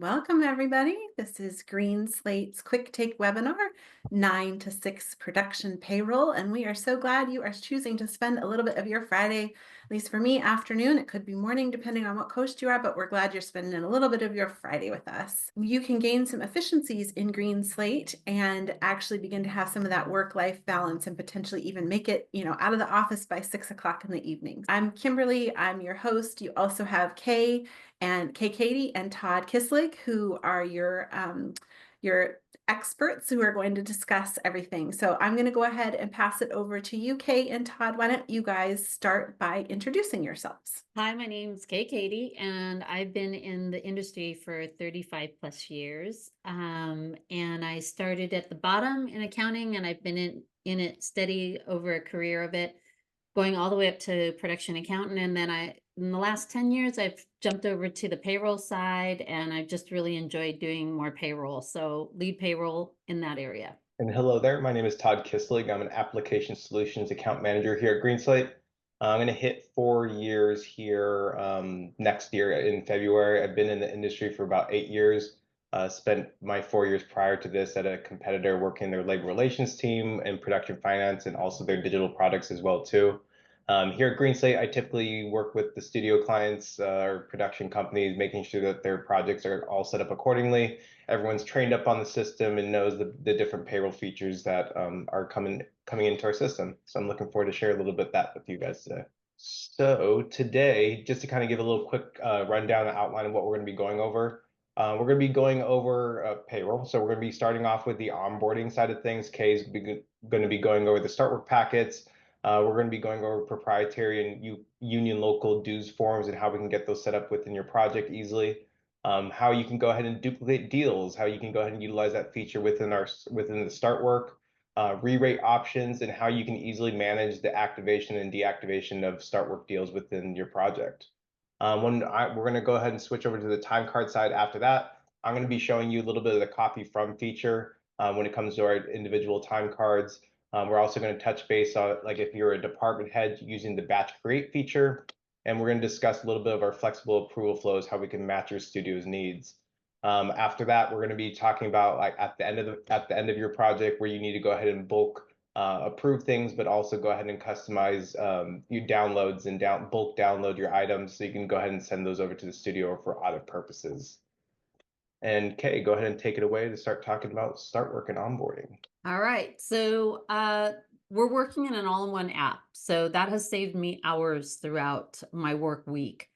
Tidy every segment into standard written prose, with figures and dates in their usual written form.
Welcome, everybody. This is GreenSlate's Quick Take webinar, 9 to 6 production payroll. And we are so glad you are choosing to spend a little bit of your Friday, at least for me, afternoon. It could be morning, depending on what coast you are, but we're glad you're spending a little bit of your Friday with us. You can gain some efficiencies in GreenSlate and actually begin to have some of that work-life balance and potentially even make it, out of the office by 6 o'clock in the evening. I'm Kimberly. I'm your host. You also have Cady and Todd Kislig, who are your experts who are going to discuss everything. So I'm going to go ahead and pass it over to you, Kay and Todd. Why don't you guys start by introducing yourselves? Hi, my name's Cady, and I've been in the industry for 35 plus years. And I started at the bottom in accounting, and I've been in it steady over a career of it, going all the way up to production accountant. And then in the last 10 years, I've jumped over to the payroll side, and I've just really enjoyed doing more payroll. So lead payroll in that area. And hello there, my name is Todd Kislig. I'm an application solutions account manager here at GreenSlate. I'm going to hit 4 years here next year in February. I've been in the industry for about 8 years. Spent my 4 years prior to this at a competitor working their labor relations team and production finance and also their digital products as well too. Here at GreenSlate, I typically work with the studio clients or production companies, making sure that their projects are all set up accordingly. Everyone's trained up on the system and knows the different payroll features that are coming into our system. So I'm looking forward to share a little bit that with you guys today. So today, just to kind of give a little quick rundown and outline of what we're going to be going over. We're going to be going over payroll. So we're going to be starting off with the onboarding side of things. Kay is going to be going over the start work packets. We're going to be going over proprietary and union local dues forms and how we can get those set up within your project easily. How you can go ahead and duplicate deals, how you can go ahead and utilize that feature within the start work, re-rate options, and how you can easily manage the activation and deactivation of start work deals within your project. We're going to go ahead and switch over to the time card side after that. I'm going to be showing you a little bit of the copy from feature when it comes to our individual time cards. We're also going to touch base on, like, if you're a department head using the batch create feature, and we're going to discuss a little bit of our flexible approval flows, how we can match your studio's needs. After that, we're going to be talking about, like, at the end of your project, where you need to go ahead and bulk approve things, but also go ahead and customize your downloads and bulk download your items, so you can go ahead and send those over to the studio for audit purposes. And Kay, go ahead and take it away to start talking about start work and onboarding. All right. So we're working in an all-in-one app. So that has saved me hours throughout my work week.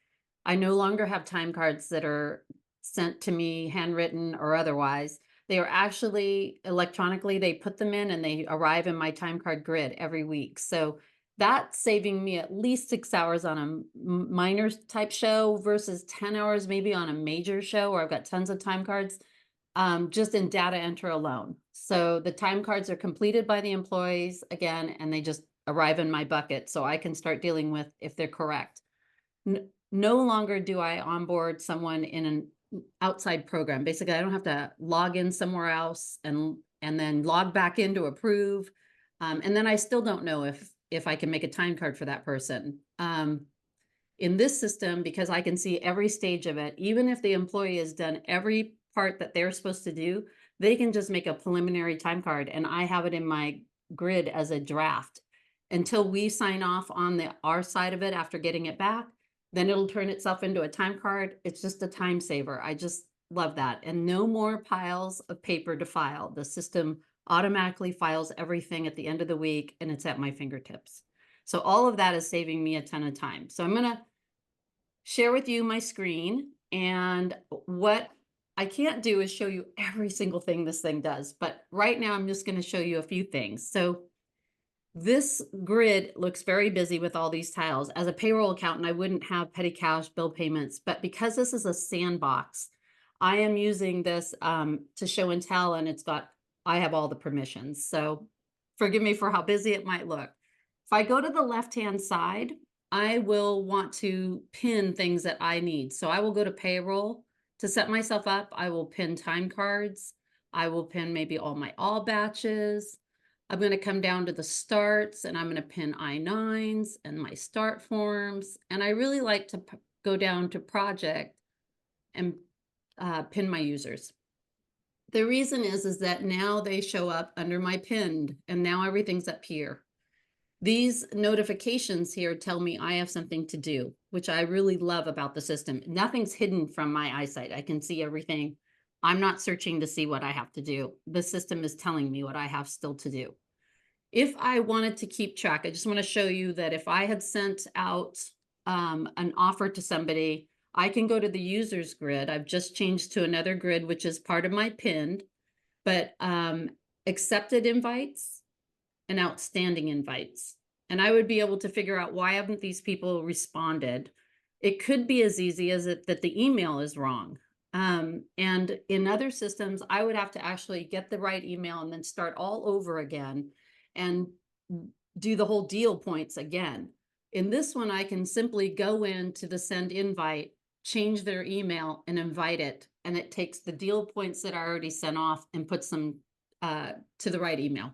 I no longer have time cards that are sent to me handwritten or otherwise. They are actually electronically, they put them in and they arrive in my time card grid every week. So that's saving me at least 6 hours on a minor type show versus 10 hours maybe on a major show where I've got tons of time cards. Just in data enter alone. So the time cards are completed by the employees again, and they just arrive in my bucket so I can start dealing with if they're correct. No longer do I onboard someone in an outside program. Basically, I don't have to log in somewhere else and then log back in to approve. And then I still don't know if I can make a time card for that person. In this system, because I can see every stage of it, even if the employee has done every part that they're supposed to do, they can just make a preliminary time card and I have it in my grid as a draft until we sign off on our side of it after getting it back. Then it'll turn itself into a time card. It's just a time saver. I just love that. And no more piles of paper to file. The system automatically files everything at the end of the week and it's at my fingertips. So all of that is saving me a ton of time. So I'm going to share with you my screen, and what I can't do is show you every single thing this thing does, but right now I'm just going to show you a few things. So this grid looks very busy with all these tiles. As a payroll accountant, I wouldn't have petty cash bill payments, but because this is a sandbox, I am using this to show and tell, and I have all the permissions. So forgive me for how busy it might look. If I go to the left-hand side, I will want to pin things that I need. So I will go to payroll to set myself up. I will pin time cards. I will pin maybe all my all batches. I'm going to come down to the starts and I'm going to pin I-9s and my start forms. And I really like to go down to project and pin my users. The reason is that now they show up under my pinned, and now everything's up here. These notifications here tell me I have something to do, which I really love about the system. Nothing's hidden from my eyesight. I can see everything. I'm not searching to see what I have to do. The system is telling me what I have still to do. If I wanted to keep track, I just want to show you that if I had sent out an offer to somebody, I can go to the users grid. I've just changed to another grid, which is part of my pinned, but accepted invites and outstanding invites. And I would be able to figure out, why haven't these people responded? It could be as easy as that the email is wrong. And in other systems, I would have to actually get the right email and then start all over again and do the whole deal points again. In this one, I can simply go into the send invite, change their email and invite it. And it takes the deal points that I already sent off and puts them to the right email.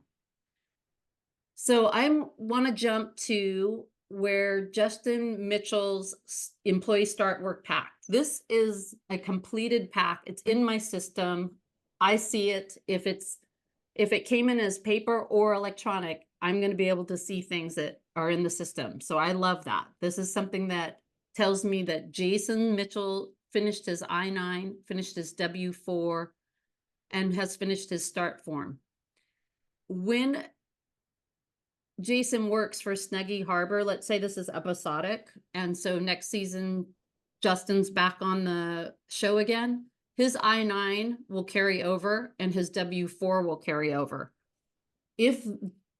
So I want to jump to where Justin Mitchell's employee start work pack. This is a completed pack. It's in my system. I see it. If it came in as paper or electronic, I'm going to be able to see things that are in the system. So I love that. This is something that tells me that Jason Mitchell finished his I-9, finished his W-4, and has finished his start form. When Jason works for Snuggy Harbor, let's say this is episodic, and so next season, Justin's back on the show again, his I-9 will carry over and his W-4 will carry over. If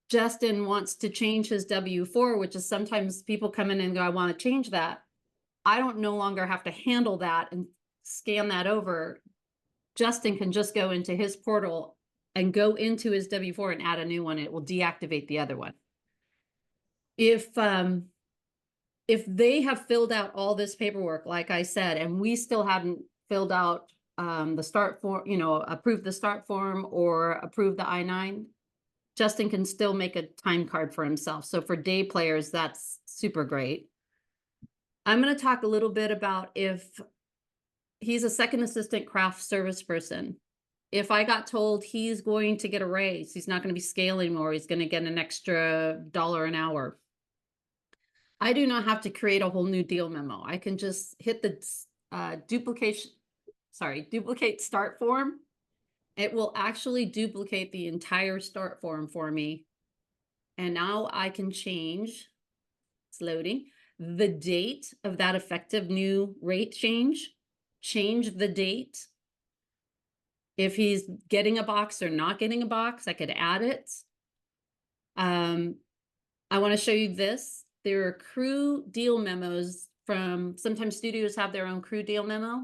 Justin wants to change his W-4, which is sometimes people come in and go, I want to change that, I don't no longer have to handle that and scan that over. Justin can just go into his portal and go into his W-4 and add a new one. It will deactivate the other one. If they have filled out all this paperwork, like I said, and we still haven't filled out the start form, approved the start form or approved the I-9, Justin can still make a time card for himself. So for day players, that's super great. I'm going to talk a little bit about if he's a second assistant craft service person. If I got told he's going to get a raise, he's not going to be scaling more, he's going to get an extra $1 an hour, I do not have to create a whole new deal memo. I can just hit the duplicate start form. It will actually duplicate the entire start form for me. And now I can change, it's loading, the date of that effective new rate change the date. If he's getting a box or not getting a box, I could add it. I want to show you this. There are crew deal memos from, sometimes studios have their own crew deal memo.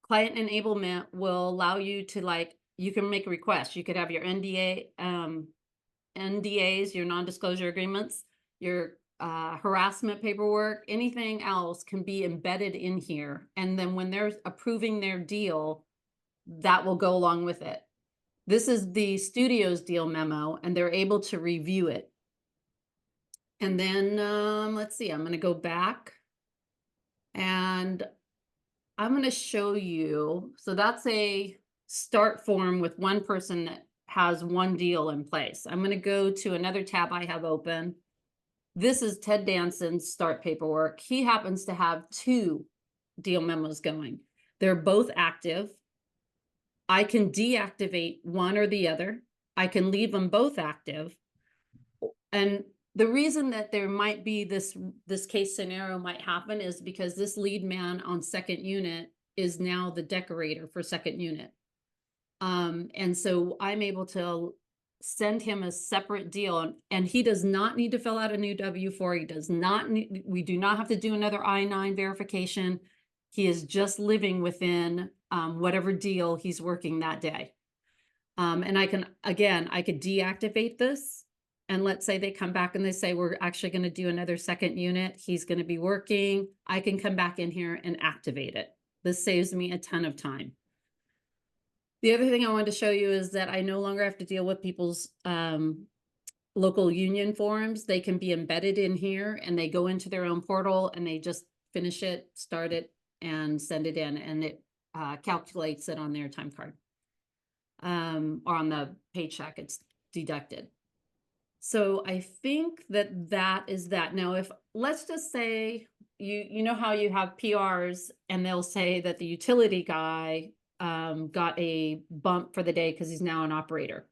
Client enablement will allow you to, you can make a request. You could have your NDAs, your non-disclosure agreements, your harassment paperwork, anything else can be embedded in here. And then when they're approving their deal, that will go along with it. This is the studio's deal memo, and they're able to review it. And then let's see, I'm going to go back and I'm going to show you. So that's a start form with one person that has one deal in place. I'm going to go to another tab I have open. This is Ted Danson's start paperwork. He happens to have 2 deal memos going. They're both active. I can deactivate one or the other. I can leave them both active. And the reason that there might be this case scenario might happen is because this lead man on second unit is now the decorator for second unit. And so I'm able to send him a separate deal, and he does not need to fill out a new W-4. He does not need, we do not have to do another I-9 verification. He is just living within whatever deal he's working that day. And I could deactivate this. And let's say they come back and they say, we're actually going to do another second unit. He's going to be working. I can come back in here and activate it. This saves me a ton of time. The other thing I wanted to show you is that I no longer have to deal with people's local union forms. They can be embedded in here and they go into their own portal and they just finish it, start it, and send it in. And calculates it on their time card. Or on the paycheck, it's deducted. So I think that is that. Now, if let's just say you know how you have PRs and they'll say that the utility guy got a bump for the day because he's now an operator.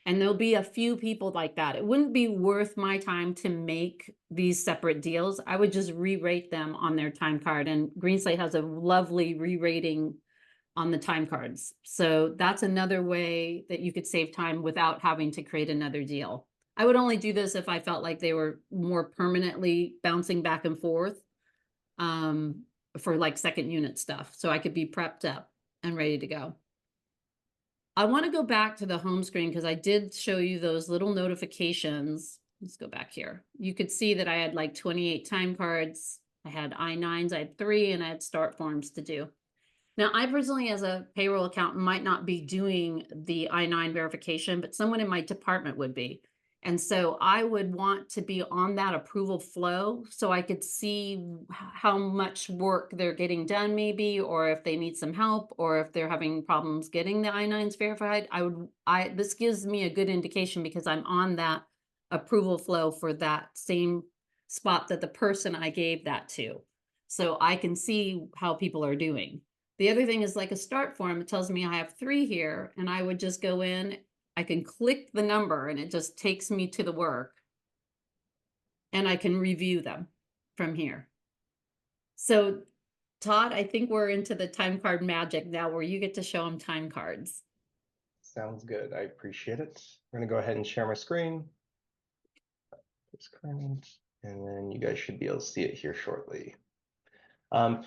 And there'll be a few people like that. It wouldn't be worth my time to make these separate deals. I would just re-rate them on their time card. And GreenSlate has a lovely re-rating on the time cards. So that's another way that you could save time without having to create another deal. I would only do this if I felt like they were more permanently bouncing back and forth for like second unit stuff. So I could be prepped up and ready to go. I want to go back to the home screen because I did show you those little notifications. Let's go back here. You could see that I had like 28 time cards. I had I-9s, I had 3, and I had start forms to do. Now, I personally, as a payroll accountant, might not be doing the I-9 verification, but someone in my department would be. And so I would want to be on that approval flow so I could see how much work they're getting done maybe, or if they need some help, or if they're having problems getting the I-9s verified. This gives me a good indication because I'm on that approval flow for that same spot that the person I gave that to. So I can see how people are doing. The other thing is like a start form. It tells me I have 3 here, and I would just go in. I can click the number and it just takes me to the work, and I can review them from here. So Todd, I think we're into the time card magic now where you get to show them time cards. Sounds good. I appreciate it. I'm going to go ahead and share my screen. And then you guys should be able to see it here shortly.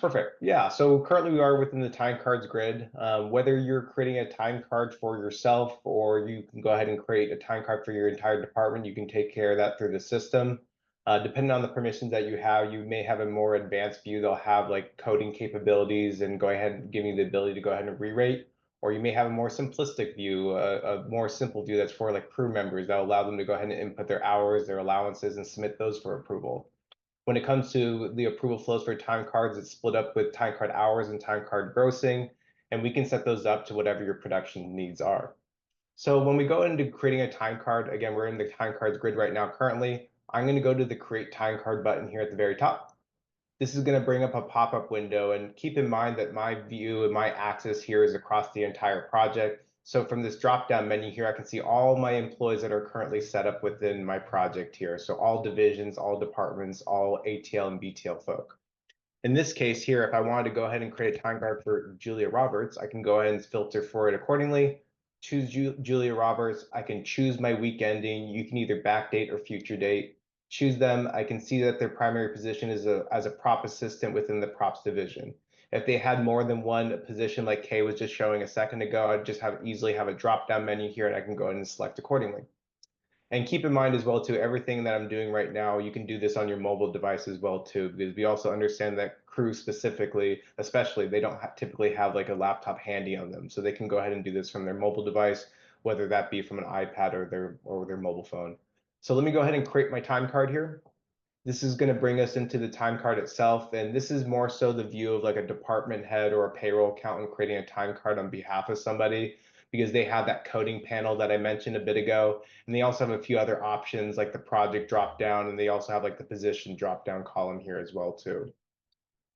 Perfect. Yeah, so currently we are within the time cards grid. Whether you're creating a time card for yourself or you can go ahead and create a time card for your entire department, you can take care of that through the system. Depending on the permissions that you have, you may have a more advanced view. They'll have like coding capabilities and go ahead and give you the ability to go ahead and re-rate. Or you may have a more simplistic view, a more simple view that's for like crew members that will allow them to go ahead and input their hours, their allowances, and submit those for approval. When it comes to the approval flows for time cards, it's split up with time card hours and time card grossing, and we can set those up to whatever your production needs are. So when we go into creating a time card, again, we're in the time cards grid right now currently. I'm going to go to the create time card button here at the very top. This is going to bring up a pop-up window, and keep in mind that my view and my axis here is across the entire project. So from this drop-down menu here, I can see all my employees that are currently set up within my project here. So all divisions, all departments, all ATL and BTL folk. In this case here, if I wanted to go ahead and create a time card for Julia Roberts, I can go ahead and filter for it accordingly. Choose Julia Roberts. I can choose my week ending. You can either backdate or future date. Choose them. I can see that their primary position is as a prop assistant within the props division. If they had more than one position, like Kay was just showing a second ago, I'd just easily have a drop-down menu here, and I can go ahead and select accordingly. And keep in mind as well too, everything that I'm doing right now, you can do this on your mobile device as well too, because we also understand that crew specifically, especially, they don't typically have like a laptop handy on them, so they can go ahead and do this from their mobile device, whether that be from an iPad or their mobile phone. So let me go ahead and create my time card here. This is going to bring us into the time card itself, and this is more so the view of like a department head or a payroll accountant creating a time card on behalf of somebody, because they have that coding panel that I mentioned a bit ago, and they also have a few other options like the project drop down, and they also have like the position drop down column here as well too.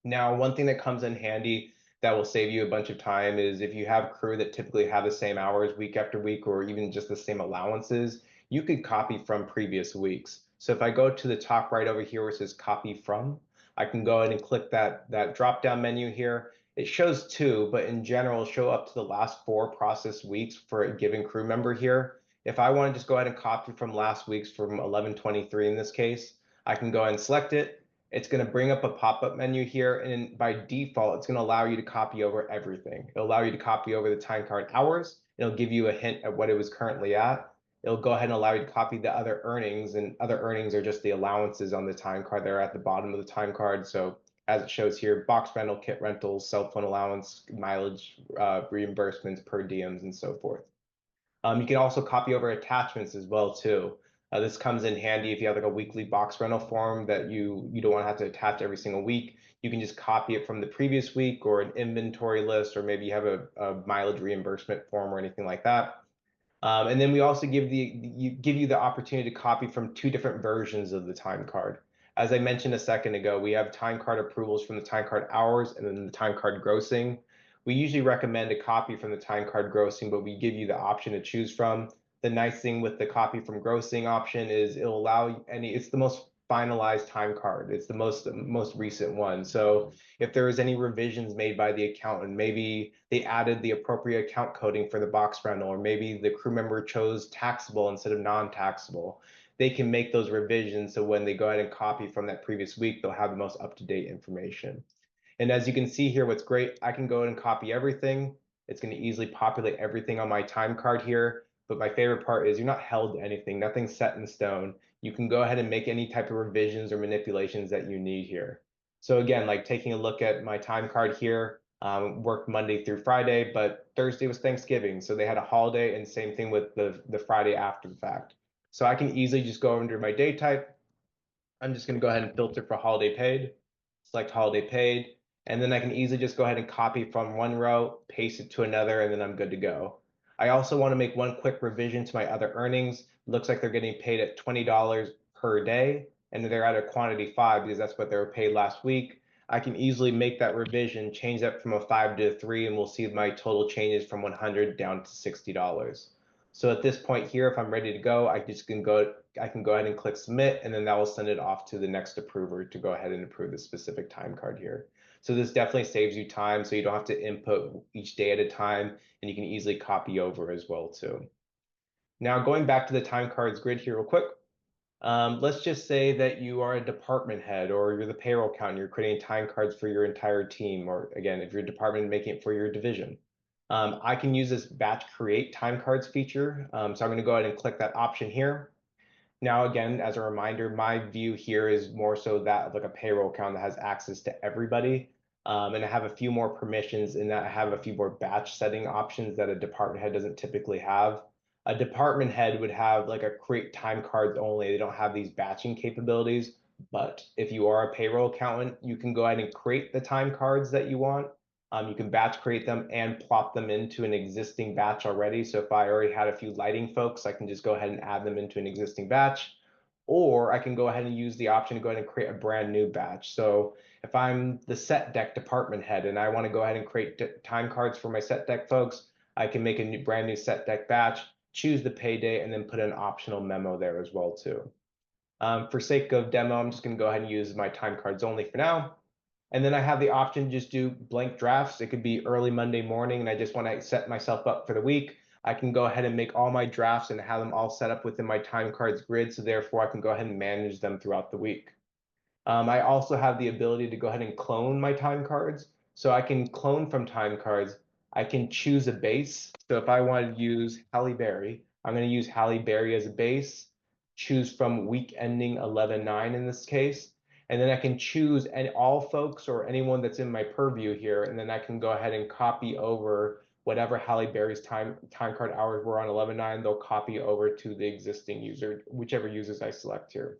Now, one thing that comes in handy that will save you a bunch of time is if you have crew that typically have the same hours week after week, or even just the same allowances, you could copy from previous weeks. So if I go to the top right over here where it says copy from, I can go ahead and click that drop down menu here. It shows 2, but in general, show up to the last 4 processed weeks for a given crew member here. If I want to just go ahead and copy from last week's, from 11/23 in this case, I can go ahead and select it. It's going to bring up a pop-up menu here, and by default, it's going to allow you to copy over everything. It'll allow you to copy over the time card hours. It'll give you a hint at what it was currently at. It'll go ahead and allow you to copy the other earnings, and other earnings are just the allowances on the time card. They're at the bottom of the time card. So as it shows here, box rental, kit rentals, cell phone allowance, mileage reimbursements, per diems, and so forth. You can also copy over attachments as well too. This comes in handy if you have like a weekly box rental form that you don't want to have to attach every single week. You can just copy it from the previous week or an inventory list, or maybe you have a mileage reimbursement form or anything like that. And then we also give you the opportunity to copy from 2 different versions of the time card. As I mentioned a second ago, we have time card approvals from the time card hours and then the time card grossing. We usually recommend a copy from the time card grossing, but we give you the option to choose from. The nice thing with the copy from grossing option is it'll allow it's the most finalized time card. It's the most recent one. So if there is any revisions made by the accountant, maybe they added the appropriate account coding for the box rental, or maybe the crew member chose taxable instead of non-taxable, they can make those revisions so when they go ahead and copy from that previous week, they'll have the most up-to-date information. And as you can see here, what's great, I can go ahead and copy everything. It's going to easily populate everything on my time card here. But my favorite part is you're not held to anything, nothing's set in stone. You can go ahead and make any type of revisions or manipulations that you need here. So again, like taking a look at my time card here, worked Monday through Friday, but Thursday was Thanksgiving. So they had a holiday, and same thing with the Friday after the fact. So I can easily just go under my day type. I'm just going to go ahead and filter for holiday paid, select holiday paid, and then I can easily just go ahead and copy from one row, paste it to another, and then I'm good to go. I also want to make one quick revision to my other earnings. Looks like they're getting paid at $20 per day, and they're at a quantity 5 because that's what they were paid last week. I can easily make that revision, change that from a 5 to a 3, and we'll see my total changes from 100 down to $60. So at this point here, if I'm ready to go, I can go ahead and click submit, and then that will send it off to the next approver to go ahead and approve the specific time card here. So this definitely saves you time, so you don't have to input each day at a time, and you can easily copy over as well too. Now going back to the time cards grid here real quick, let's just say that you are a department head or you're the payroll accountant, you're creating time cards for your entire team, or again, if you're a department, making it for your division. I can use this batch create time cards feature. So I'm going to go ahead and click that option here. Now, again, as a reminder, my view here is more so that of like a payroll account that has access to everybody. And I have a few more permissions in that I have a few more batch setting options that a department head doesn't typically have. A department head would have like a create time cards only. They don't have these batching capabilities. But if you are a payroll accountant, you can go ahead and create the time cards that you want. You can batch create them and plop them into an existing batch already. So if I already had a few lighting folks, I can just go ahead and add them into an existing batch. Or I can go ahead and use the option to go ahead and create a brand new batch. So if I'm the set deck department head and I want to go ahead and create time cards for my set deck folks, I can make a brand new set deck batch, choose the pay date, and then put an optional memo there as well too. For sake of demo, I'm just going to go ahead and use my time cards only for now. And then I have the option to just do blank drafts. It could be early Monday morning and I just want to set myself up for the week. I can go ahead and make all my drafts and have them all set up within my time cards grid. So therefore I can go ahead and manage them throughout the week. I also have the ability to go ahead and clone my time cards. So I can clone from time cards. I can choose a base. So if I want to use Halle Berry, I'm going to use Halle Berry as a base, choose from week ending 11/9 in this case. And then I can choose all folks or anyone that's in my purview here. And then I can go ahead and copy over whatever Halle Berry's time card hours were on 11/9. They'll copy over to the existing user, whichever users I select here.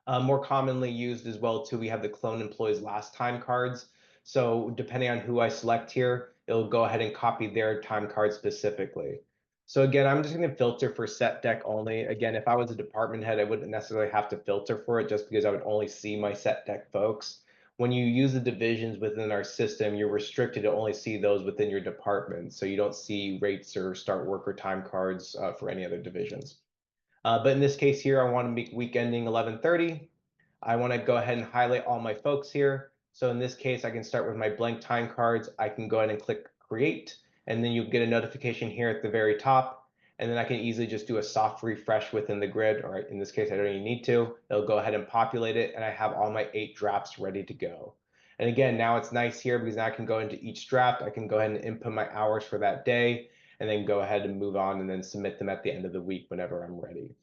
More commonly used as well too, we have the clone employees last time cards. So depending on who I select here, it'll go ahead and copy their time card specifically. So again, I'm just going to filter for set deck only. Again, if I was a department head, I wouldn't necessarily have to filter for it just because I would only see my set deck folks. When you use the divisions within our system, you're restricted to only see those within your department. So you don't see rates or start worker time cards for any other divisions. But in this case here, I want to make week ending 11/30. I want to go ahead and highlight all my folks here. So in this case, I can start with my blank time cards. I can go ahead and click create, and then you get a notification here at the very top. And then I can easily just do a soft refresh within the grid, or in this case, I don't even need to. It'll go ahead and populate it, and I have all my 8 drafts ready to go. And again, now it's nice here because now I can go into each draft. I can go ahead and input my hours for that day, and then go ahead and move on and then submit them at the end of the week whenever I'm ready.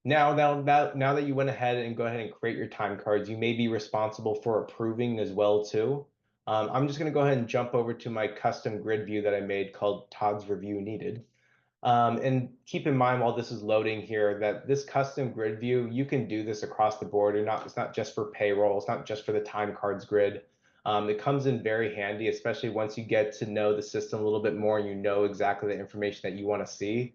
Now that you went ahead and go ahead and create your time cards, you may be responsible for approving as well too. I'm just going to go ahead and jump over to my custom grid view that I made called Todd's Review Needed. And keep in mind while this is loading here that this custom grid view, you can do this across the board. It's not just for payroll, it's not just for the time cards grid. It comes in very handy, especially once you get to know the system a little bit more and you know exactly the information that you want to see.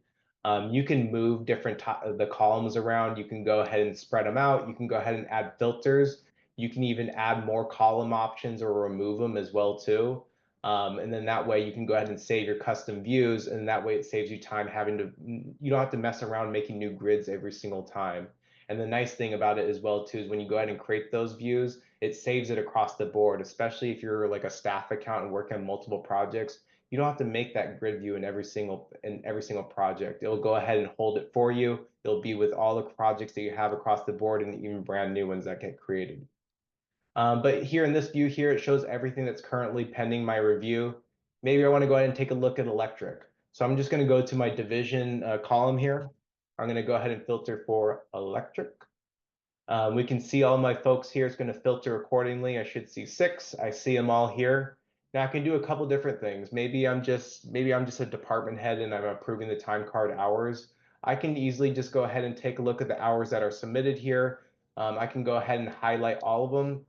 You can move the columns around. You can go ahead and spread them out. You can go ahead and add filters. You can even add more column options or remove them as well too. And then that way you can go ahead and save your custom views, and that way it saves you time you don't have to mess around making new grids every single time. And the nice thing about it as well too is when you go ahead and create those views, it saves it across the board, especially if you're like a staff account and working on multiple projects. You don't have to make that grid view in every single project. It'll go ahead and hold it for you. It'll be with all the projects that you have across the board and even brand new ones that get created. But here in this view here, it shows everything that's currently pending my review. Maybe I want to go ahead and take a look at electric. So I'm just going to go to my division column here. I'm going to go ahead and filter for electric. We can see all my folks here. It's going to filter accordingly. I should see 6. I see them all here. Now I can do a couple different things. Maybe I'm just a department head and I'm approving the time card hours. I can easily just go ahead and take a look at the hours that are submitted here. I can go ahead and highlight all of them,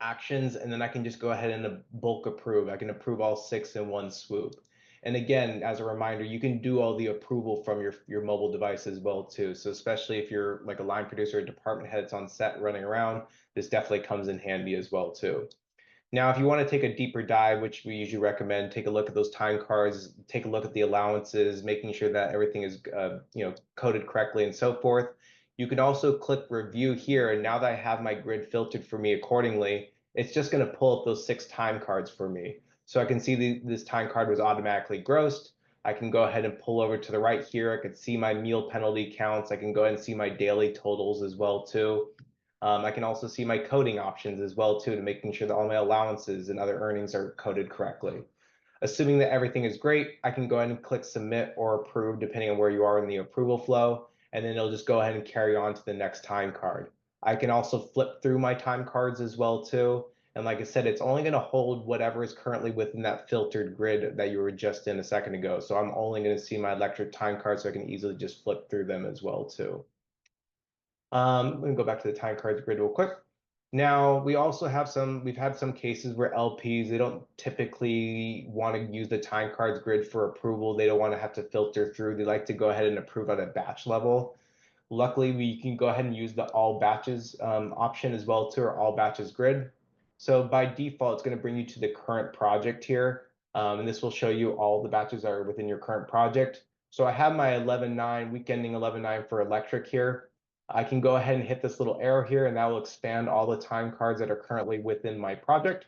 actions, and then I can just go ahead and bulk approve. I can approve all 6 in one swoop. And again, as a reminder, you can do all the approval from your mobile device as well too. So especially if you're like a line producer or department head that's on set running around, this definitely comes in handy as well too. Now, if you want to take a deeper dive, which we usually recommend, take a look at those time cards, take a look at the allowances, making sure that everything is coded correctly and so forth. You can also click review here, and now that I have my grid filtered for me accordingly, it's just going to pull up those 6 time cards for me. So I can see this time card was automatically grossed. I can go ahead and pull over to the right here. I can see my meal penalty counts. I can go ahead and see my daily totals as well too. I can also see my coding options as well too, to making sure that all my allowances and other earnings are coded correctly. Assuming that everything is great, I can go ahead and click submit or approve depending on where you are in the approval flow, and then it'll just go ahead and carry on to the next time card. I can also flip through my time cards as well too. And like I said, it's only going to hold whatever is currently within that filtered grid that you were just in a second ago. So I'm only going to see my electric time cards, so I can easily just flip through them as well too. Let me go back to the time cards grid real quick. Now, we've had some cases where LPs, they don't typically want to use the time cards grid for approval. They don't want to have to filter through. They like to go ahead and approve at a batch level. Luckily, we can go ahead and use the all batches option as well to our all batches grid. So by default, it's going to bring you to the current project here. And this will show you all the batches that are within your current project. So I have my 11/9, week ending 11/9 for electric here. I can go ahead and hit this little arrow here, and that will expand all the time cards that are currently within my project,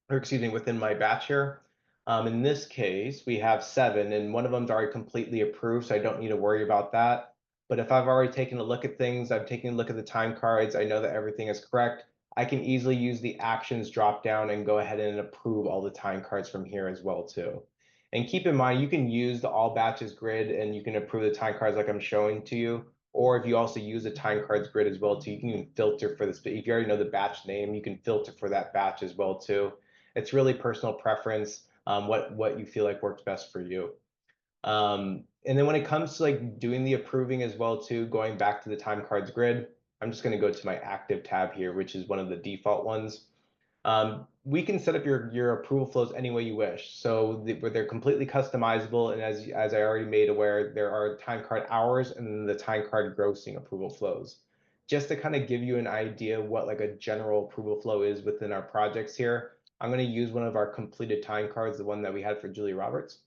or excuse me, within my batch here. In this case, we have 7, and one of them's already completely approved, so I don't need to worry about that. But if I've already taken a look at things, I've taken a look at the time cards, I know that everything is correct, I can easily use the actions drop down and go ahead and approve all the time cards from here as well too. And keep in mind, you can use the all batches grid and you can approve the time cards like I'm showing to you. Or if you also use the time cards grid as well too, you can even filter for this. If you already know the batch name, you can filter for that batch as well too. It's really personal preference, what you feel like works best for you. And then when it comes to like doing the approving as well too, going back to the time cards grid, I'm just going to go to my active tab here, which is one of the default ones. We can set up your approval flows any way you wish. So they're completely customizable. And as I already made aware, there are time card hours and the time card grossing approval flows. Just to kind of give you an idea what like a general approval flow is within our projects here, I'm going to use one of our completed time cards, the one that we had for Julie Roberts.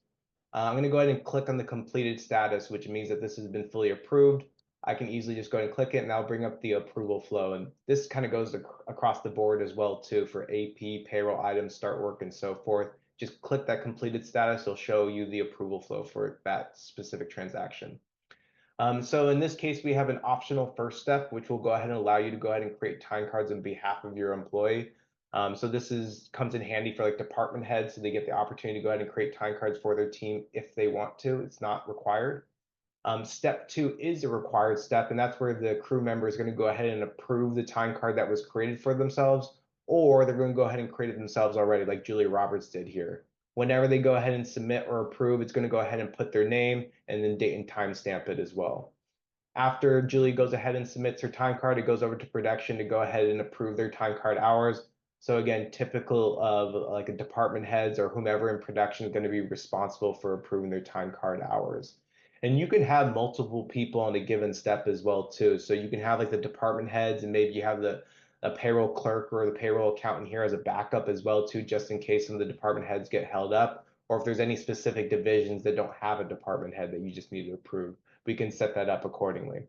I'm going to go ahead and click on the completed status, which means that this has been fully approved. I can easily just go ahead and click it, and that'll bring up the approval flow. And this kind of goes across the board as well, too, for AP, payroll items, start work, and so forth. Just click that completed status. It'll show you the approval flow for that specific transaction. So in this case, we have an optional first step, which will go ahead and allow you to go ahead and create time cards on behalf of your employee. So this comes in handy for like department heads, so they get the opportunity to go ahead and create time cards for their team if they want to. It's not required. Step 2 is a required step, and that's where the crew member is going to go ahead and approve the time card that was created for themselves, or they're going to go ahead and create it themselves already, like Julia Roberts did here. Whenever they go ahead and submit or approve, it's going to go ahead and put their name and then date and time stamp it as well. After Julie goes ahead and submits her time card, it goes over to production to go ahead and approve their time card hours. So again, typical of like a department heads or whomever in production is going to be responsible for approving their time card hours. And you can have multiple people on a given step as well too. So you can have like the department heads, and maybe you have the a payroll clerk or the payroll accountant here as a backup as well too, just in case some of the department heads get held up, or if there's any specific divisions that don't have a department head that you just need to approve, we can set that up accordingly.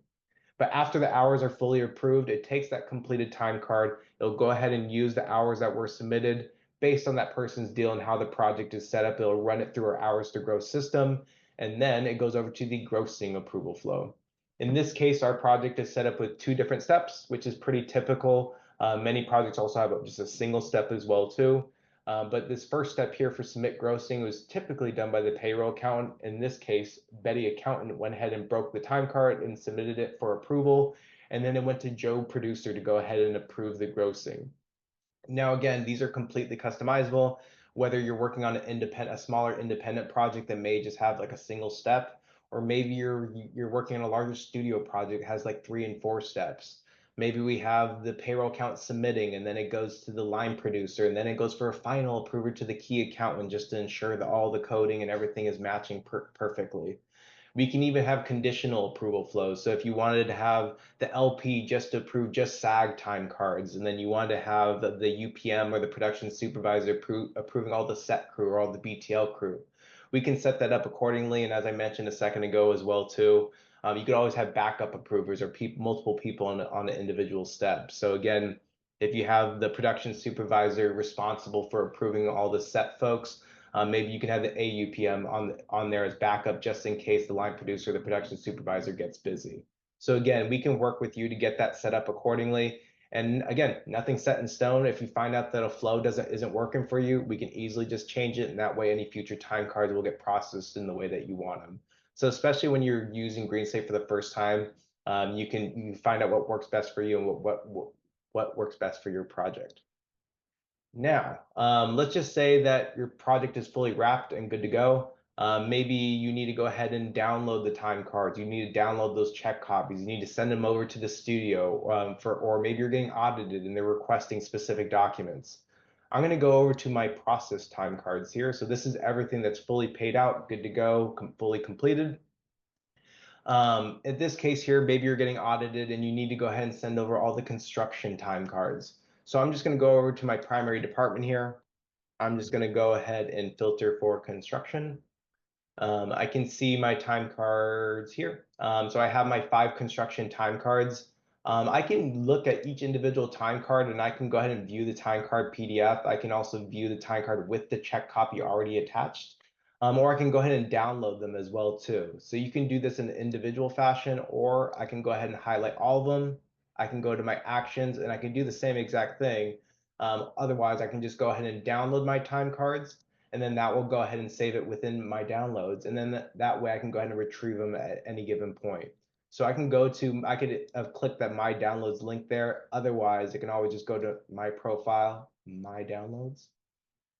But after the hours are fully approved, it takes that completed time card. It'll go ahead and use the hours that were submitted based on that person's deal and how the project is set up. It'll run it through our hours to gross system, and then it goes over to the grossing approval flow. In this case, our project is set up with 2 different steps, which is pretty typical. Many projects also have just a single step as well too. But this first step here for submit grossing was typically done by the payroll accountant. In this case, Betty accountant went ahead and broke the time card and submitted it for approval. And then it went to Joe producer to go ahead and approve the grossing. Now, again, these are completely customizable, whether you're working on a smaller independent project that may just have like a single step, or maybe you're working on a larger studio project that has like 3 and 4 steps. Maybe we have the payroll account submitting, and then it goes to the line producer, and then it goes for a final approval to the key accountant just to ensure that all the coding and everything is matching perfectly. We can even have conditional approval flows. So if you wanted to have the LP just approve just SAG time cards, and then you wanted to have the UPM or the production supervisor approving all the set crew or all the BTL crew, we can set that up accordingly. And as I mentioned a second ago as well too, you could always have backup approvers or multiple people on an individual step. So again, if you have the production supervisor responsible for approving all the set folks, maybe you can have the AUPM on there as backup just in case the line producer or the production supervisor gets busy. So again, we can work with you to get that set up accordingly. And again, nothing's set in stone. If you find out that a flow isn't working for you, we can easily just change it. And that way, any future time cards will get processed in the way that you want them. So especially when you're using GreenSlate for the first time, you can find out what works best for you and what works best for your project. Now, let's just say that your project is fully wrapped and good to go. Maybe you need to go ahead and download the time cards. You need to download those check copies. You need to send them over to the studio or maybe you're getting audited and they're requesting specific documents. I'm going to go over to my process time cards here. So this is everything that's fully paid out, good to go, fully completed. In this case here, maybe you're getting audited and you need to go ahead and send over all the construction time cards. So I'm just going to go over to my primary department here. I'm just going to go ahead and filter for construction. I can see my time cards here. So I have my 5 construction time cards. I can look at each individual time card and I can go ahead and view the time card PDF. I can also view the time card with the check copy already attached. Or I can go ahead and download them as well too. So you can do this in an individual fashion, or I can go ahead and highlight all of them. I can go to my actions and I can do the same exact thing. Otherwise, I can just go ahead and download my time cards, and then that will go ahead and save it within my downloads. And then that way I can go ahead and retrieve them at any given point. So I could have clicked that my downloads link there. Otherwise, I can always just go to my profile, my downloads.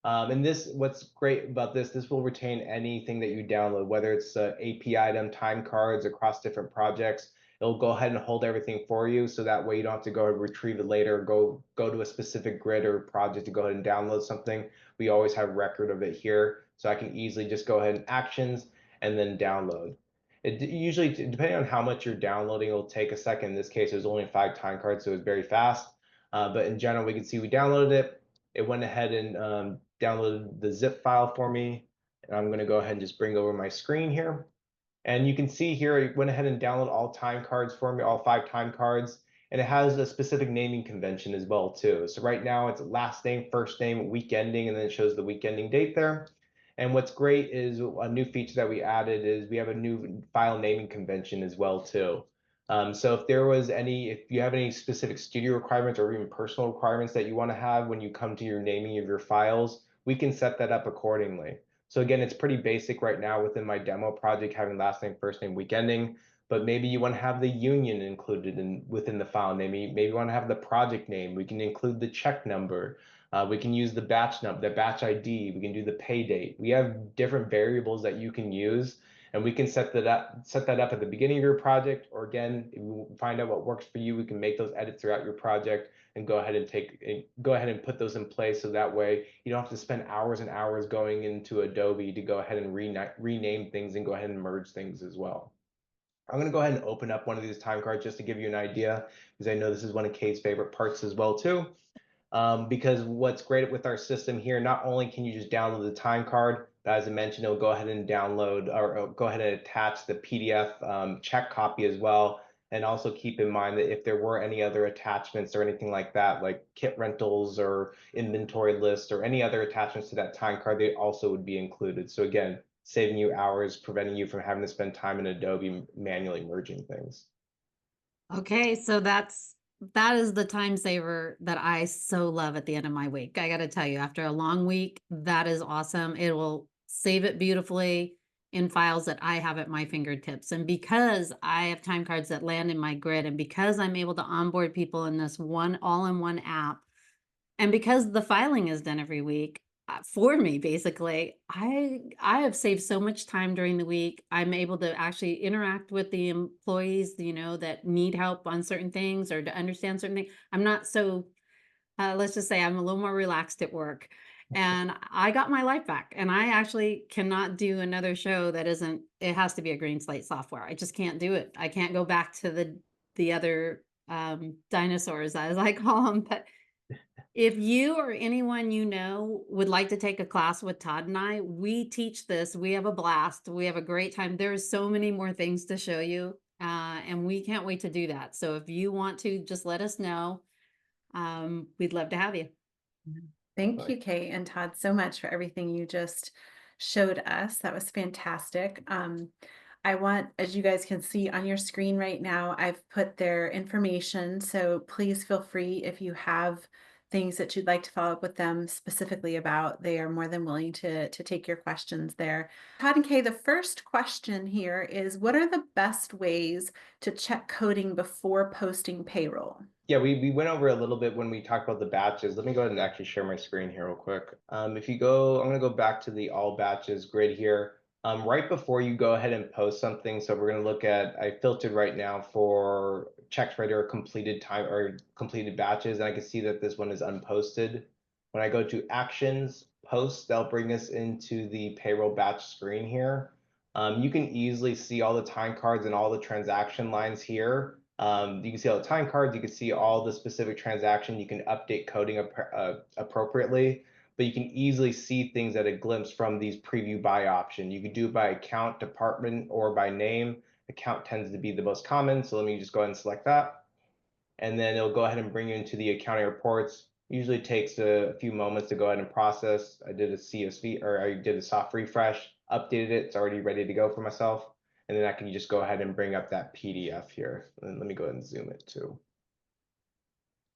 And what's great about this will retain anything that you download, whether it's AP item, time cards across different projects. It'll go ahead and hold everything for you, so that way you don't have to go and retrieve it later, go to a specific grid or project to go ahead and download something. We always have record of it here, so I can easily just go ahead and actions and then download. It usually, depending on how much you're downloading, it'll take a second. In this case, there's only 5 time cards, so it's very fast. But in general, we can see we downloaded it. It went ahead and downloaded the zip file for me. And I'm going to go ahead and just bring over my screen here. And you can see here, it went ahead and downloaded all time cards for me, all 5 time cards. And it has a specific naming convention as well too. So right now it's last name, first name, week ending, and then it shows the week ending date there. And what's great is a new feature that we added is we have a new file naming convention as well too. So if you have any specific studio requirements or even personal requirements that you want to have when you come to your naming of your files, we can set that up accordingly. So again, it's pretty basic right now within my demo project, having last name, first name, week ending, but maybe you want to have the union included within the file name. Maybe you want to have the project name. We can include the check number. We can use the batch number, the batch ID. We can do the pay date. We have different variables that you can use, and we can set that up at the beginning of your project. Or again, if we find out what works for you, we can make those edits throughout your project and go ahead and put those in place. So that way you don't have to spend hours and hours going into Adobe to go ahead and rename things and go ahead and merge things as well. I'm going to go ahead and open up one of these time cards just to give you an idea, because I know this is one of Kate's favorite parts as well too. Because what's great with our system here, not only can you just download the time card, but as I mentioned, it'll go ahead and download or go ahead and attach the PDF check copy as well. And also keep in mind that if there were any other attachments or anything like that, like kit rentals or inventory lists or any other attachments to that time card, they also would be included. So again, saving you hours, preventing you from having to spend time in Adobe manually merging things. Okay, so that is the time saver that I so love at the end of my week. I got to tell you, after a long week, that is awesome. It will save it beautifully in files that I have at my fingertips. And because I have time cards that land in my grid, and because I'm able to onboard people in this one all-in-one app, and because the filing is done every week for me, basically, I have saved so much time during the week. I'm able to actually interact with the employees, that need help on certain things or to understand certain things. I'm not so, let's just say I'm a little more relaxed at work. And I got my life back. And I actually cannot do another show that isn't, it has to be a GreenSlate software. I just can't do it. I can't go back to the other dinosaurs, as I call them. But if you or anyone you know would like to take a class with Todd and I, we teach this. We have a blast. We have a great time. There's so many more things to show you, and we can't wait to do that. So if you want to, just let us know. We'd love to have you. Thank you, Kate and Todd, so much for everything you just showed us. That was fantastic. I want, as you guys can see on your screen right now, I've put their information. So please feel free if you have things that you'd like to follow up with them specifically about. They are more than willing to take your questions there. Todd and Kay, the first question here is, what are the best ways to check coding before posting payroll? Yeah, we went over a little bit when we talked about the batches. Let me go ahead and actually share my screen here real quick. If you go, I'm going to go back to the all batches grid here. Right before you go ahead and post something, so we're going to look at, I filtered right now for checks ready or completed time or completed batches, and I can see that this one is unposted. When I go to actions, posts, that'll bring us into the payroll batch screen here. You can easily see all the time cards and all the transaction lines here. You can see all the time cards, you can see all the specific transaction, you can update coding appropriately, but you can easily see things at a glimpse from these preview by option. You can do it by account, department, or by name. Account tends to be the most common, so let me just go ahead and select that. And then it'll go ahead and bring you into the accounting reports. Usually takes a few moments to go ahead and process. I did a CSV, or I did a soft refresh, updated it, it's already ready to go for myself. And then I can just go ahead and bring up that PDF here. And let me go ahead and zoom it too.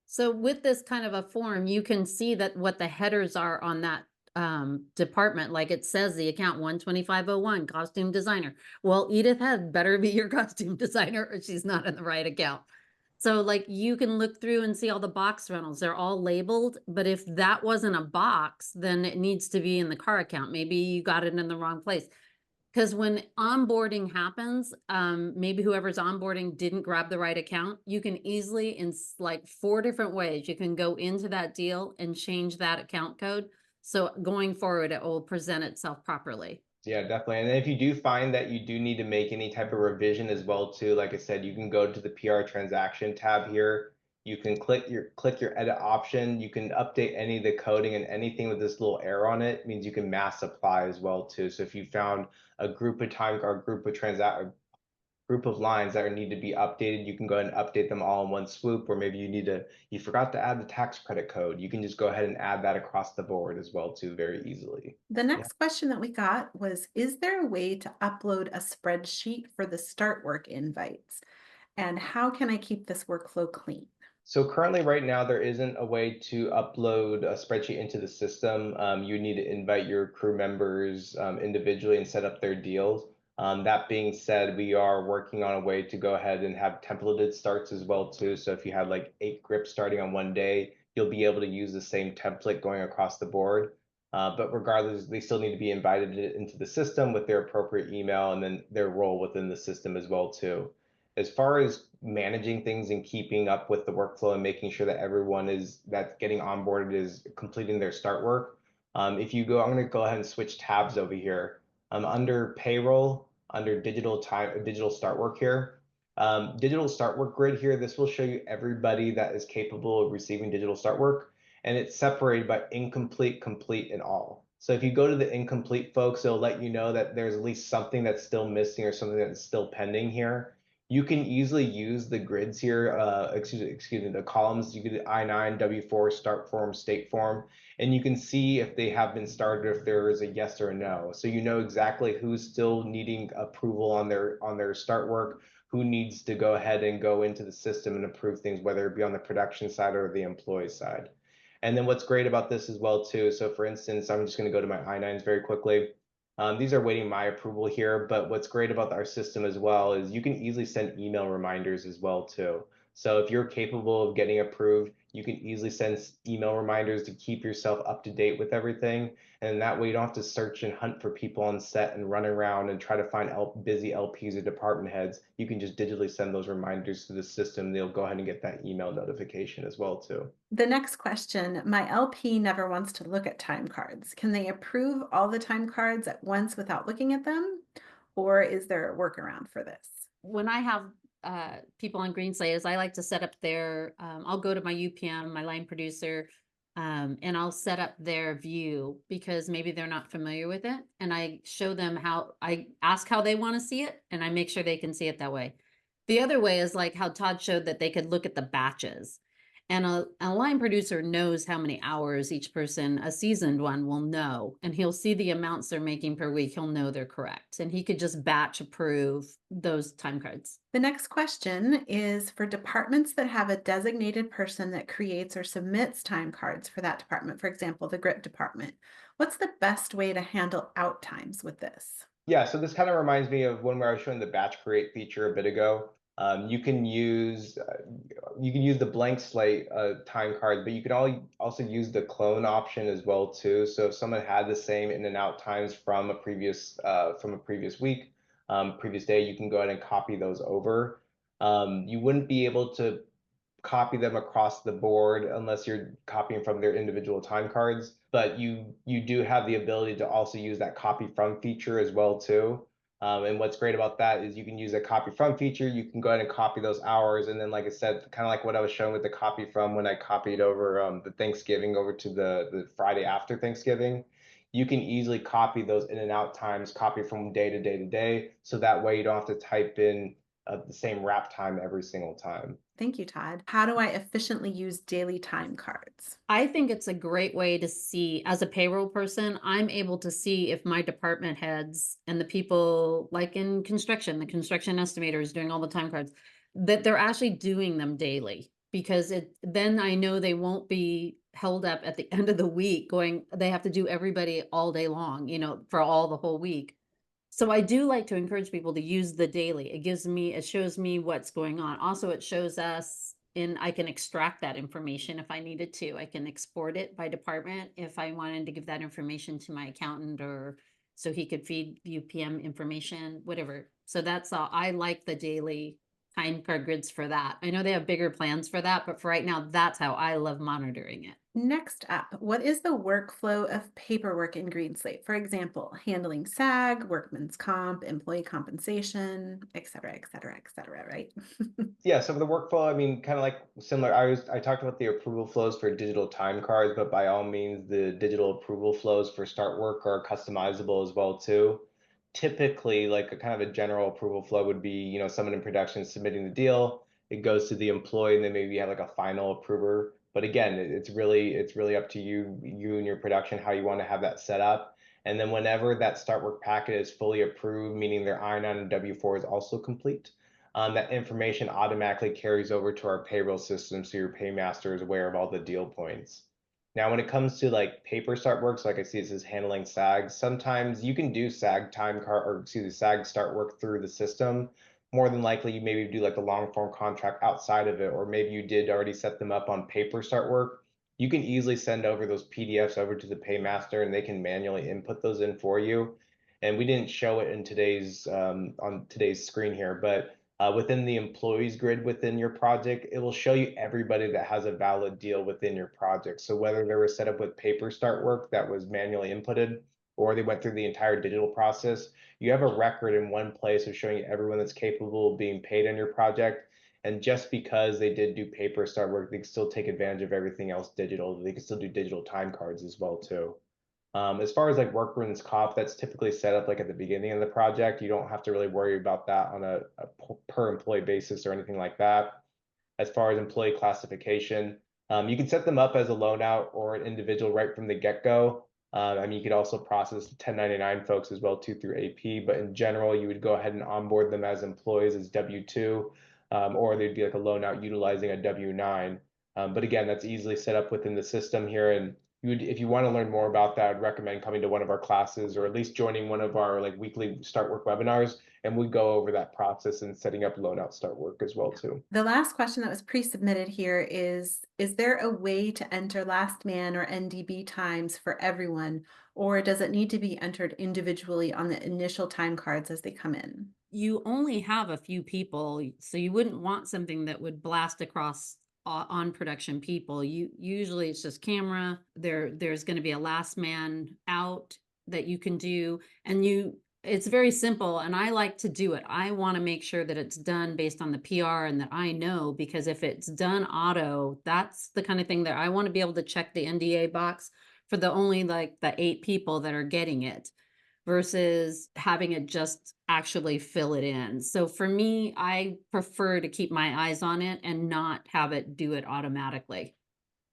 So with this kind of a form, you can see that what the headers are on that department. Like it says the account 12501 costume designer. Well, Edith had better be your costume designer or she's not in the right account. So like you can look through and see all the box rentals. They're all labeled, but if that wasn't a box, then it needs to be in the car account. Maybe you got it in the wrong place. Because when onboarding happens, maybe whoever's onboarding didn't grab the right account, you can easily, in like 4 different ways, you can go into that deal and change that account code. So going forward, it will present itself properly. Yeah, definitely. And if you do find that you do need to make any type of revision as well too, like I said, you can go to the PR transaction tab here. You can click your edit option. You can update any of the coding, and anything with this little arrow on it means you can mass apply as well too. So if you found a group of time or group of lines that need to be updated, you can go ahead and update them all in one swoop. Or maybe you forgot to add the tax credit code, you can just go ahead and add that across the board as well too, very easily. The next question that we got was, is there a way to upload a spreadsheet for the start work invites? And how can I keep this workflow clean? So currently right now, there isn't a way to upload a spreadsheet into the system. You need to invite your crew members individually and set up their deals. That being said, we are working on a way to go ahead and have templated starts as well too. So if you have like 8 grips starting on one day, you'll be able to use the same template going across the board. But regardless, they still need to be invited into the system with their appropriate email and then their role within the system as well too. As far as managing things and keeping up with the workflow and making sure that everyone that's getting onboarded is completing their start work. If you go, I'm going to go ahead and switch tabs over here. Under payroll, under digital start work here, digital start work grid here, this will show you everybody that is capable of receiving digital start work, and it's separated by incomplete, complete, and all. So if you go to the incomplete folks, it'll let you know that there's at least something that's still missing or something that's still pending here. You can easily use the grids here, excuse me, the columns. You could I-9, W-4, start form, state form, and you can see if they have been started, if there is a yes or a no. So you know exactly who's still needing approval on their start work, who needs to go ahead and go into the system and approve things, whether it be on the production side or the employee side. And then what's great about this as well too, so for instance, I'm just going to go to my I-9s very quickly. These are waiting my approval here, but what's great about our system as well is you can easily send email reminders as well too. So if you're capable of getting approved, you can easily send email reminders to keep yourself up to date with everything. And that way you don't have to search and hunt for people on set and run around and try to find busy LPs or department heads. You can just digitally send those reminders to the system. They'll go ahead and get that email notification as well too. The next question, my LP never wants to look at time cards. Can they approve all the time cards at once without looking at them? Or is there a workaround for this? When I have people on GreenSlate, is I like to set up I'll go to my UPM, my line producer, and I'll set up their view because maybe they're not familiar with it. And I show them I ask how they want to see it, and I make sure they can see it that way. The other way is like how Todd showed that they could look at the batches. And a line producer knows how many hours each person, a seasoned one, will know. And he'll see the amounts they're making per week. He'll know they're correct. And he could just batch approve those time cards. The next question is for departments that have a designated person that creates or submits time cards for that department, for example, the GRIP department. What's the best way to handle out times with this? Yeah, so this kind of reminds me of when I was showing the batch create feature a bit ago. You can use the blank slate time cards, but you can also use the clone option as well too. So if someone had the same in and out times from a previous week, previous day, you can go ahead and copy those over. You wouldn't be able to copy them across the board unless you're copying from their individual time cards, but you do have the ability to also use that copy from feature as well too. And what's great about that is you can use a copy from feature. You can go ahead and copy those hours, and then like I said, kind of like what I was showing with the copy from when I copied over the Thanksgiving over to the Friday after Thanksgiving. You can easily copy those in and out times, copy from day to day to day, so that way you don't have to type in the same wrap time every single time. Thank you, Todd. How do I efficiently use daily time cards? I think it's a great way to see, as a payroll person, I'm able to see if my department heads and the people like in construction, the construction estimator is doing all the time cards, that they're actually doing them daily, because then I know they won't be held up at the end of the week going, they have to do everybody all day long, for all the whole week. So I do like to encourage people to use the daily. It shows me what's going on. Also, it shows us, and I can extract that information if I needed to. I can export it by department if I wanted to give that information to my accountant, or so he could feed UPM information, whatever. So that's all. I like the daily time card grids for that. I know they have bigger plans for that, but for right now, that's how I love monitoring it. Next up, what is the workflow of paperwork in GreenSlate? For example, handling SAG, workman's comp, employee compensation, et cetera, right? Yeah, so for the workflow, I mean, kind of like similar. I talked about the approval flows for digital time cards, but by all means, the digital approval flows for start work are customizable as well too. Typically, like a kind of a general approval flow would be, someone in production submitting the deal, it goes to the employee, and then maybe you have like a final approver. But again, it's really up to you and your production how you want to have that set up. And then whenever that start work packet is fully approved, meaning their I-9 and W-4 is also complete, that information automatically carries over to our payroll system, so your paymaster is aware of all the deal points. Now, when it comes to like paper start works, like I see it says handling SAG, sometimes you can do SAG SAG start work through the system. More than likely, you maybe do like a long form contract outside of it, or maybe you did already set them up on paper start work. you can easily send over those PDFs over to the paymaster and they can manually input those in for you. And we didn't show it in today's on today's screen here, but within the employees grid within your project, it will show you everybody that has a valid deal within your project. So whether they were set up with paper start work that was manually inputted, or they went through the entire digital process, you have a record in one place of showing everyone that's capable of being paid on your project. And just because they did do paper start work, they can still take advantage of everything else digital. They can still do digital time cards as well too. As far as like workman's comp, that's typically set up like at the beginning of the project. You don't have to really worry about that on a per employee basis or anything like that. As far as employee classification, you can set them up as a loan out or an individual right from the get-go. I mean, you could also process 1099 folks as well too through AP, but in general, you would go ahead and onboard them as employees as W-2, or they'd be like a loan out utilizing a W-9. But again, that's easily set up within the system here. And if you want to learn more about that, I'd recommend coming to one of our classes or at least joining one of our like weekly start work webinars. And we go over that process and setting up loan out start work as well too. The last question that was pre-submitted here is there a way to enter last man or NDB times for everyone, or does it need to be entered individually on the initial time cards as they come in? You only have a few people, so you wouldn't want something that would blast across on production people. You usually it's just camera. There's going to be a last man out that you can do, and it's very simple, and I like to do it. I want to make sure that it's done based on the PR and that I know, because if it's done auto, that's the kind of thing that I want to be able to check the NDA box for the only like the 8 people that are getting it versus having it just actually fill it in. So for me, I prefer to keep my eyes on it and not have it do it automatically.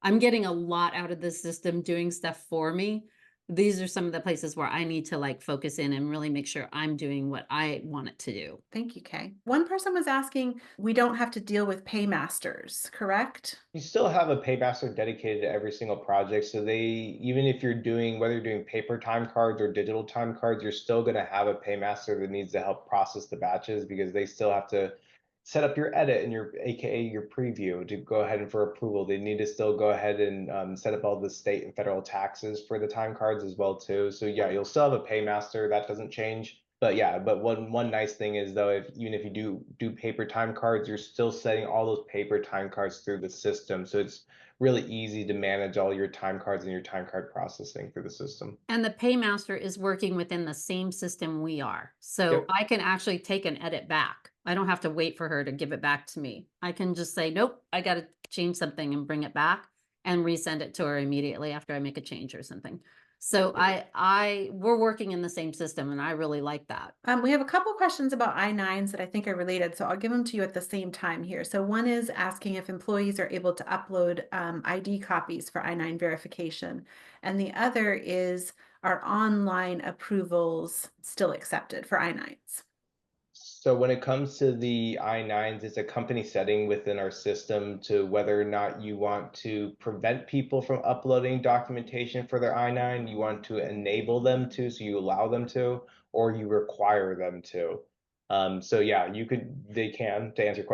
I'm getting a lot out of this system doing stuff for me. These are some of the places where I need to like focus in and really make sure I'm doing what I want it to do. Thank you, Kay. One person was asking, we don't have to deal with paymasters, correct? You still have a paymaster dedicated to every single project. So they, even if you're doing, whether you're doing paper time cards or digital time cards, you're still going to have a paymaster that needs to help process the batches because they still have to set up your edit and your AKA your preview to go ahead and for approval. They need to still go ahead and set up all the state and federal taxes for the time cards as well too. So yeah, you'll still have a paymaster. That doesn't change. But yeah, but one nice thing is though, if even if you do paper time cards, you're still setting all those paper time cards through the system. So it's really easy to manage all your time cards and your time card processing through the system. And the paymaster is working within the same system we are. So Yep. I can actually take an edit back. I don't have to wait for her to give it back to me. I can just say, nope, I got to change something and bring it back and resend it to her immediately after I make a change or something. So we're working in the same system and I really like that. We have a couple questions about I-9s that I think are related, so I'll give them to you at the same time here. So one is asking if employees are able to upload ID copies for I-9 verification. And the other is, are online approvals still accepted for I-9s? So when it comes to the I-9s, it's a company setting within our system to whether or not you want to prevent people from uploading documentation for their I-9, you want to enable them to, so you allow them to, or you require them to. So yeah, they can, to answer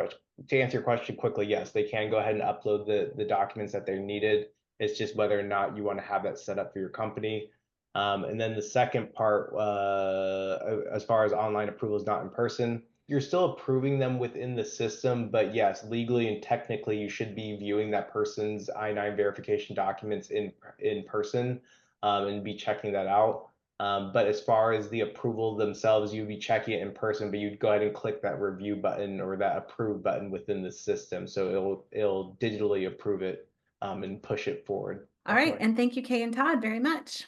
your question quickly, yes, they can go ahead and upload the documents that they're needed. It's just whether or not you want to have that set up for your company. And then the second part, as far as online approvals not in person, you're still approving them within the system, but yes, legally and technically, you should be viewing that person's I-9 verification documents in person and be checking that out. But as far as the approval themselves, you'd be checking it in person, but you'd go ahead and click that review button or that approve button within the system, so it'll digitally approve it and push it forward. All right, and thank you, Kay and Todd, very much.